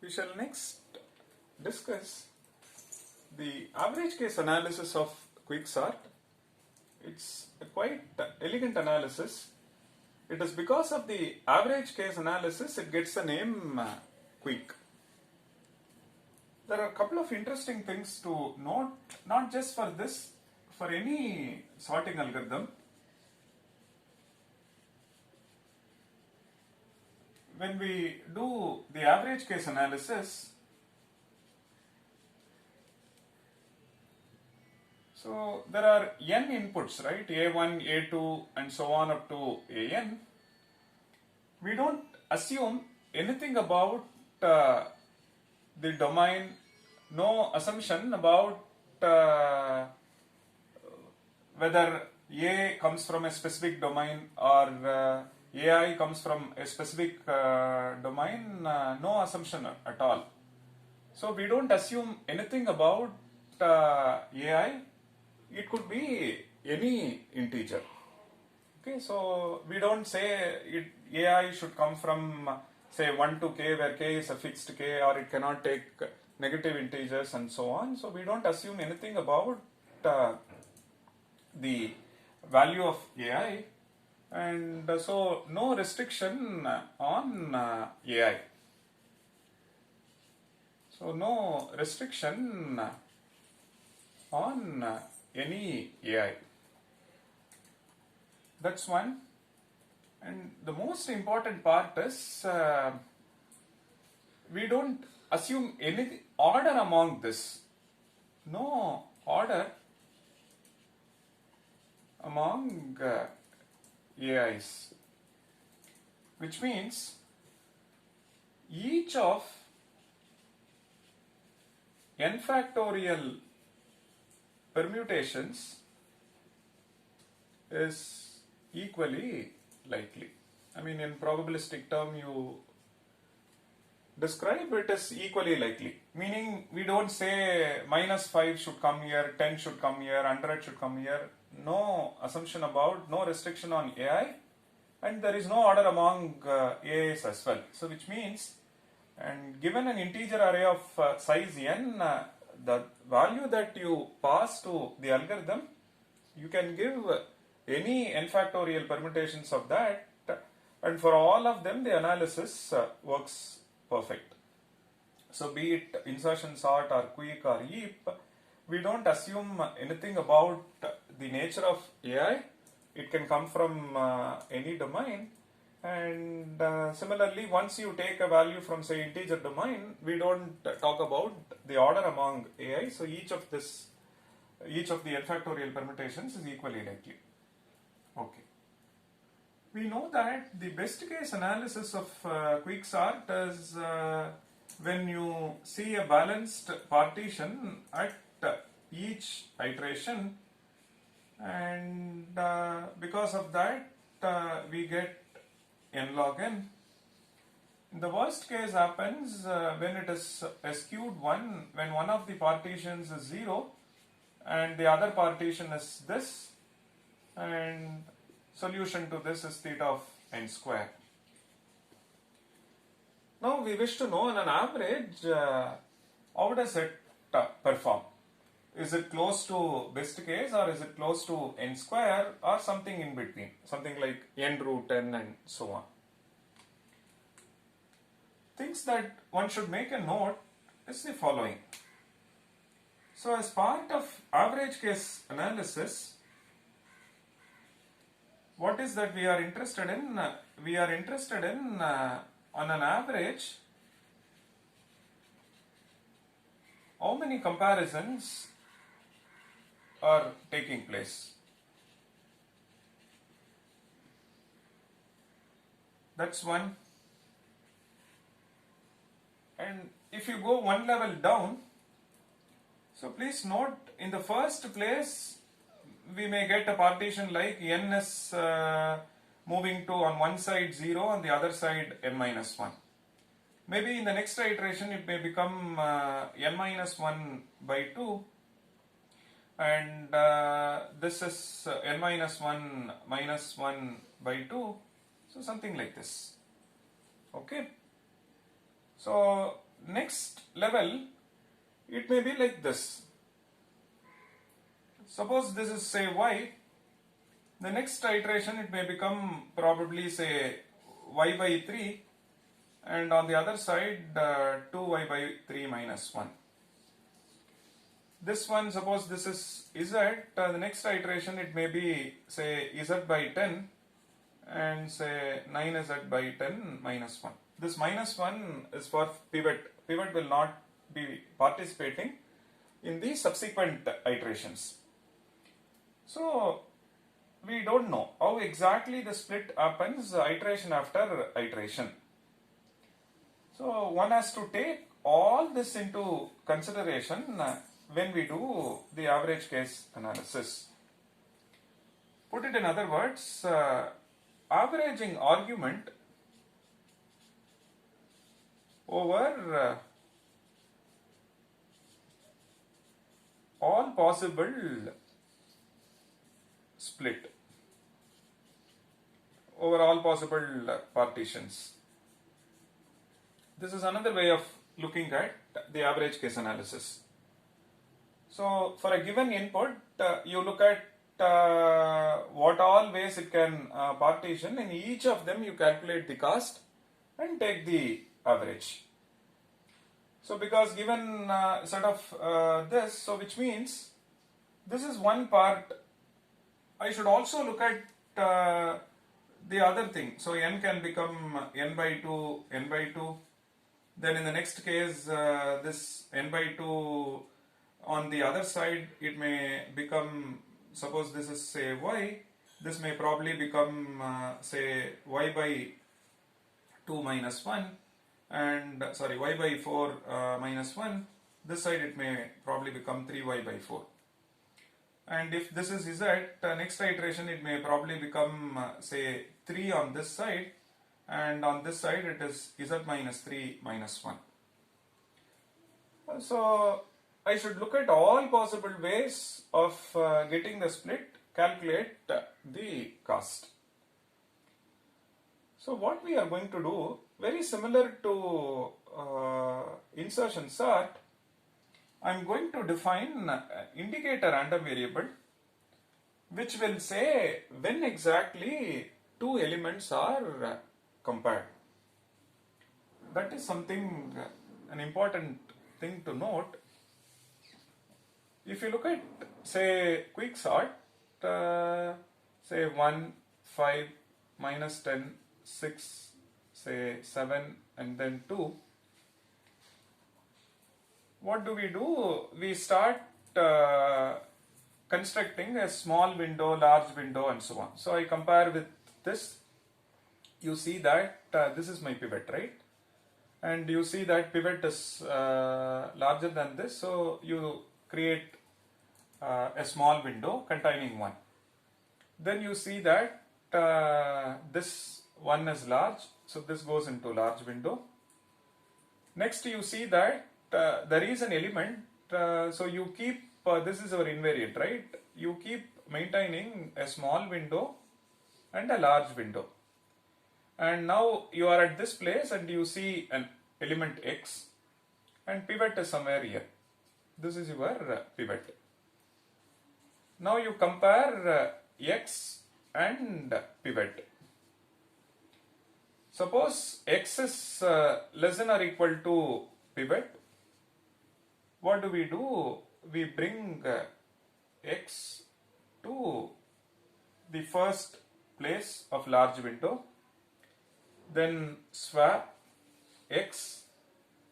We shall next discuss the average case analysis of quicksort. It's a quite elegant analysis. It is because of the average case analysis it gets the name quick. There are a couple of interesting things to note, not just for this, for any sorting algorithm. When we do the average case analysis, so there are n inputs, right? A1, A2 and so on up to An. We don't assume anything about the domain, no assumption about whether A comes from a specific domain or AI comes from a specific domain, no assumption at all. So we don't assume anything about AI. It could be any integer. Okay, so we don't say AI should come from say 1 to k, where k is a fixed k, or it cannot take negative integers and so on. So we don't assume anything about the value of AI, and so no restriction on AI. So no restriction on any AI. That's one. And the most important part is we don't assume any order among this. No order among AIs, which means each of n factorial permutations is equally likely. I mean, in probabilistic term, you describe it as equally likely, meaning we don't say -5 should come here, 10 should come here, 100 should come here. No assumption about, no restriction on AI, and there is no order among AIs as well. So which means, and given an integer array of size n, the value that you pass to the algorithm, you can give any n factorial permutations of that, and for all of them the analysis works perfect. So be it insertion sort or quick or heap, we don't assume anything about the nature of AI. It can come from any domain, and similarly, once you take a value from say integer domain, we don't talk about the order among AI. So each of the n factorial permutations is equally likely. Okay. We know that the best case analysis of quicksort is when you see a balanced partition at each iteration, and because of that we get n log n. The worst case happens when it is a skewed one, when one of the partitions is 0 and the other partition is this, and solution to this is theta of n square. Now we wish to know on an average how does it perform. Is it close to best case, or is it close to n square, or something in between, something like n root n and so on. Things that one should make a note is the following. So as part of average case analysis, what is that we are interested in? We are interested in on an average how many comparisons are taking place. That's one. And if you go one level down, so please note, in the first place we may get a partition like n is moving to on one side 0, on the other side n minus 1. Maybe in the next iteration it may become n minus 1 by 2, and this is n minus 1 minus 1 by 2, so something like this. Okay, so next level, it may be like this. Suppose this is say y, the next iteration it may become probably say y by 3, and on the other side 2y by 3 minus 1. This one, suppose this is z, the next iteration it may be say z by 10 and say 9z by 10 minus 1. This minus 1 is for pivot. Pivot will not be participating in the subsequent iterations. So we don't know how exactly the split happens iteration after iteration. So one has to take all this into consideration when we do the average case analysis. Put it in other words, averaging argument over all possible split, over all possible partitions. This is another way of looking at the average case analysis. So for a given input, you look at what all ways it can partition. In each of them you calculate the cost and take the average. So because given sort of this, so which means this is one part, I should also look at the other thing. So n can become n by 2, n by 2. Then in the next case, this n by 2 on the other side, it may become, suppose this is say y, this may probably become say y by 2 minus 1, and sorry, y by 4 minus 1. This side it may probably become 3y by 4. And if this is z, next iteration it may probably become say 3 on this side, and on this side it is z minus 3 minus 1. So I should look at all possible ways of getting the split, calculate the cost. So what we are going to do, very similar to insertion sort, I am going to define indicator random variable which will say when exactly two elements are compared. That is something, an important thing to note. If you look at say quick sort, say 1, 5, minus 10, 6, say 7 and then 2, what do? We start constructing a small window, large window and so on. So I compare with this, you see that this is my pivot, right? And you see that pivot is larger than this, so you create a small window containing 1. Then you see that this one is large, so this goes into large window. Next you see that there is an element, so you keep, this is our invariant, right? You keep maintaining a small window and a large window. And now you are at this place and you see an element x and pivot is somewhere here. This is your pivot. Now you compare x and pivot. Suppose x is less than or equal to pivot. What do? We bring x to the first place of large window, then swap x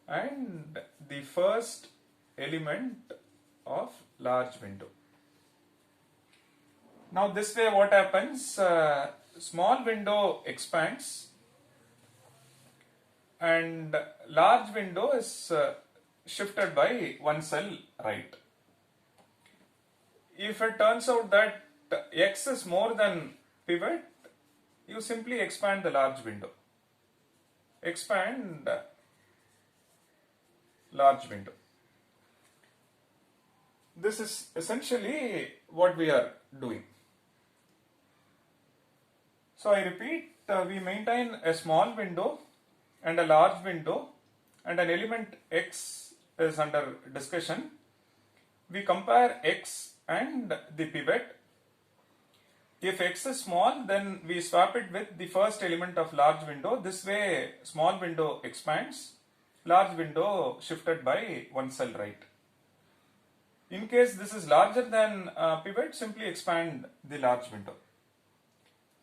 and the first element of large window. Now this way what happens, small window expands and large window is shifted by one cell right. If it turns out that x is more than pivot, you simply expand the large window. Expand large window. This is essentially what we are doing. So I repeat, we maintain a small window and a large window and an element x is under discussion, we compare x and the pivot. If x is small, then we swap it with the first element of large window. This way, small window expands, large window shifted by one cell right. In case this is larger than pivot, simply expand the large window.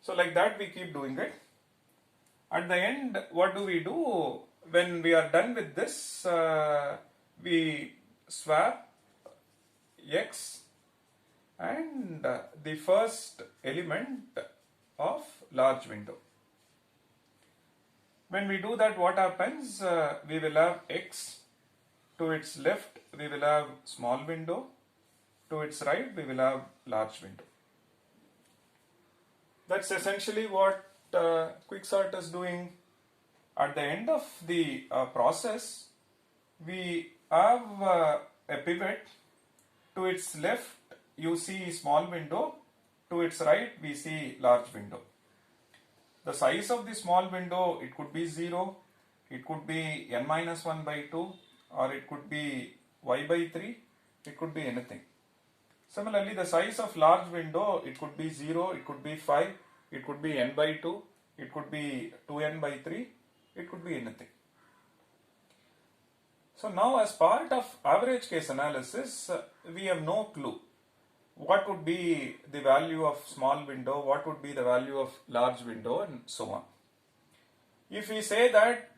So like that we keep doing it. At the end, what do we do? When we are done with this, we swap x and the first element of large window. When we do that, what happens? We will have x, to its left we will have small window, to its right we will have large window. That's essentially what Quicksort is doing. At the end of the process, we have a pivot. To its left you see small window, to its right we see large window. The size of the small window, it could be 0, it could be n minus 1 by 2, or it could be y by 3, it could be anything. Similarly, the size of large window, it could be 0, it could be 5, it could be n by 2, it could be 2n by 3, it could be anything. So now, as part of average case analysis, we have no clue what would be the value of small window, what would be the value of large window, and so on. If we say that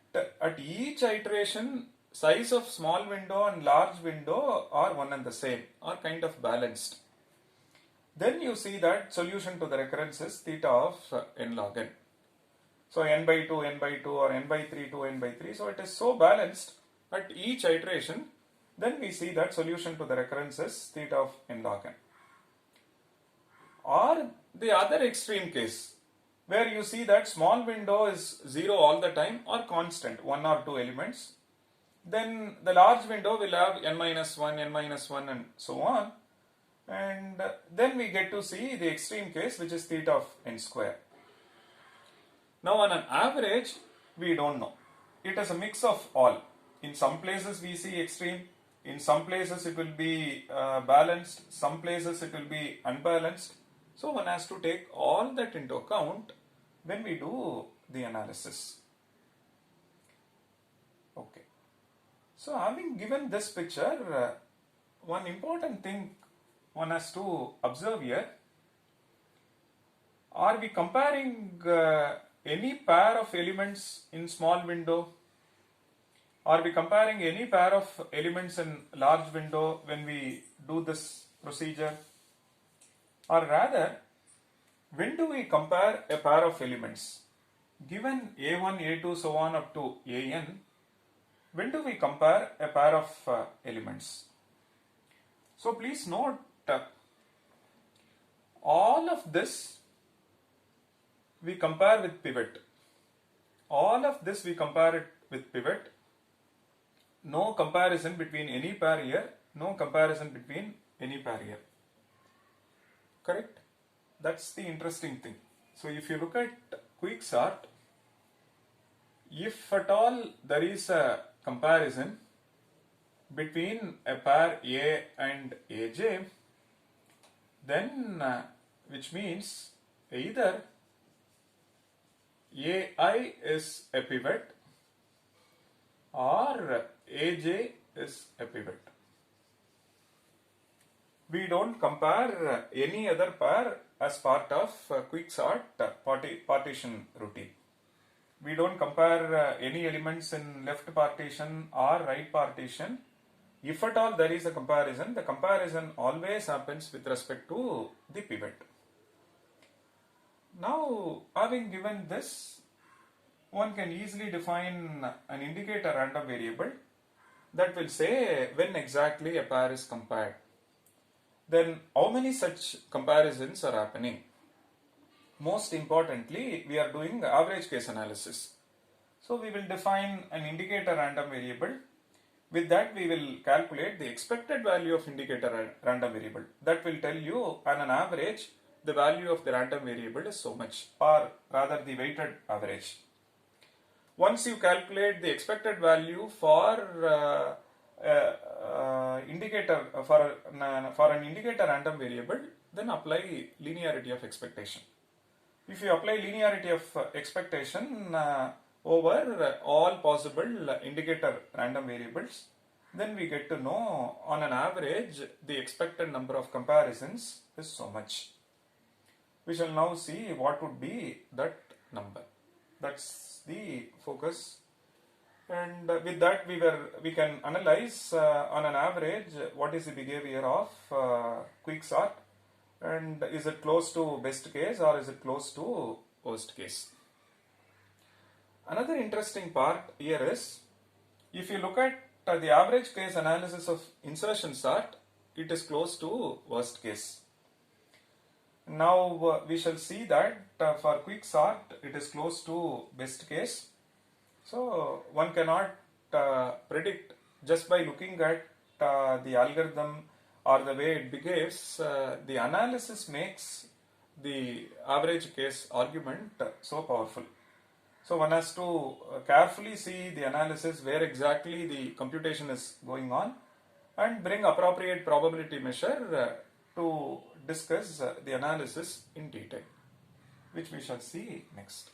at each iteration, size of small window and large window are one and the same, are kind of balanced, then you see that solution to the recurrence is theta of n log n. So n by 2, n by 2, or n by 3 to n by 3. So it is so balanced at each iteration, then we see that solution to the recurrence is theta of n log n. Or the other extreme case, where you see that small window is 0 all the time or constant, 1 or 2 elements, then the large window will have n minus 1, n minus 1 and so on, and then we get to see the extreme case, which is theta of n square. Now on an average, we don't know. It is a mix of all. In some places we see extreme, in some places it will be balanced, some places it will be unbalanced. So one has to take all that into account when we do the analysis. Okay. So having given this picture, one important thing one has to observe here, are we comparing any pair of elements in small window? Are we comparing any pair of elements in large window when we do this procedure? Or rather, when do we compare a pair of elements? Given A1, A2, so on up to AN, when do we compare a pair of elements? So please note, all of this we compare with pivot. All of this we compare it with pivot. No comparison between any pair here, no comparison between any pair here. Correct? That's the interesting thing. So if you look at Quicksort, if at all there is a comparison between a pair A and AJ, then which means either AI is a pivot or AJ is a pivot. We don't compare any other pair as part of Quicksort partition routine. We don't compare any elements in left partition or right partition. If at all there is a comparison, the comparison always happens with respect to the pivot. Now, having given this, one can easily define an indicator random variable that will say when exactly a pair is compared. Then how many such comparisons are happening? Most importantly, we are doing average case analysis. So we will define an indicator random variable. With that, we will calculate the expected value of indicator random variable. That will tell you on an average the value of the random variable is so much, or rather the weighted average. once you calculate the expected value for indicator for an indicator random variable, then apply linearity of expectation. If you apply linearity of expectation over all possible indicator random variables, then we get to know on an average the expected number of comparisons is so much. We shall now see what would be that number. That's the focus. And with that we can analyze on an average what is the behavior of quicksort, and is it close to best case or is it close to worst case. Another interesting part here is, if you look at the average case analysis of insertion sort, it is close to worst case. Now we shall see that for quicksort it is close to best case. So one cannot predict just by looking at the algorithm or the way it behaves. The analysis makes the average case argument so powerful. So one has to carefully see the analysis, where exactly the computation is going on, and bring appropriate probability measure to discuss the analysis in detail, which we shall see next.